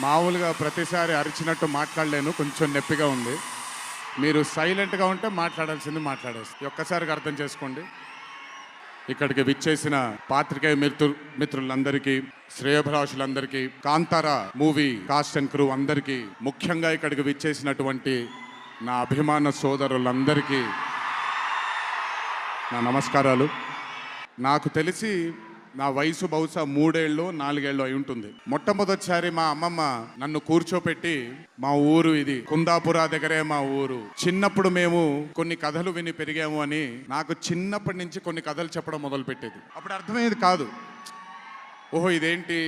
మామూలుగా ప్రతిసారి అరిచినట్టు మాట్లాడలేను, కొంచెం నొప్పిగా ఉంది. మీరు సైలెంట్గా ఉంటే మాట్లాడాల్సింది మాట్లాడేస్తుంది. ఒక్కసారిగా అర్థం చేసుకోండి. ఇక్కడికి విచ్చేసిన పాత్రికేయ మిత్రులందరికీ, శ్రేయోభిలాషులందరికీ, Kantara movie cast and crew అందరికీ, ముఖ్యంగా ఇక్కడికి విచ్చేసినటువంటి నా అభిమాన సోదరులందరికీ నా నమస్కారాలు. నాకు తెలిసి నా వయసు బహుశా 3 ఏళ్ళు 4 ఏళ్ళు అయి ఉంటుంది. మొట్టమొదటిసారి మా అమ్మమ్మ నన్ను కూర్చోపెట్టి, మా ఊరు ఇది కుందాపురా దగ్గరే మా ఊరు, చిన్నప్పుడు మేము కొన్ని కథలు విని పెరిగాము అని నాకు చిన్నప్పటి నుంచి కొన్ని కథలు చెప్పడం మొదలుపెట్టేది. అప్పుడు అర్థమయ్యేది కాదు, ఓహో ఇదేంటి,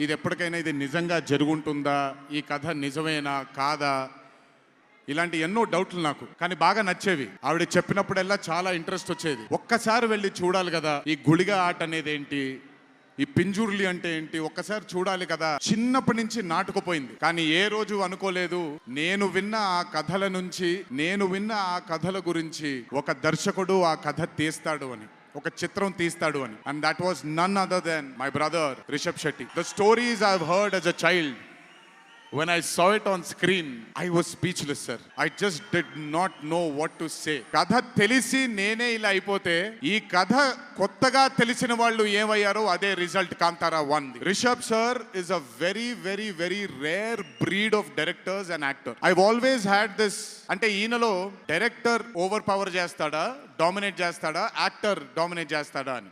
ఇది ఎప్పటికైనా ఇది నిజంగా జరుగుంటుందా, ఈ కథ నిజమేనా కాదా, ఇలాంటి ఎన్నో డౌట్లు నాకు. కానీ బాగా నచ్చేవి. ఆవిడ చెప్పినప్పుడల్లా చాలా ఇంట్రెస్ట్ వచ్చేది. ఒక్కసారి వెళ్ళి చూడాలి కదా, ఈ గుళిగ ఆట అనేది ఏంటి, ఈ పింజుర్లి అంటే ఏంటి, ఒక్కసారి చూడాలి కదా. చిన్నప్పటి నుంచి నాటుకుపోయింది. కానీ ఏ రోజు అనుకోలేదు, నేను విన్న ఆ కథల నుంచి, నేను విన్న ఆ కథల గురించి ఒక దర్శకుడు ఆ కథ తీస్తాడు అని, ఒక చిత్రం తీస్తాడు అని. And that was none other than my brother Rishab Shetty. The stories I heard as a child, when I saw it on screen, I was speechless, sir. I just did not know what to say. కథ తెలిసి నేనే ఇలా అయిపోతే, ఈ కథ కొత్తగా తెలిసిన వాళ్ళు ఏమయ్యారో అదే రిజల్ట్ Kantara 1. Rishab sir is a very very very rare breed of directors and actors. I've always had this, అంటే ఈయనలో డైరెక్టర్ ఓవర్ పవర్ చేస్తాడా, డామినేట్ చేస్తాడా, యాక్టర్ డామినేట్ చేస్తాడా అని.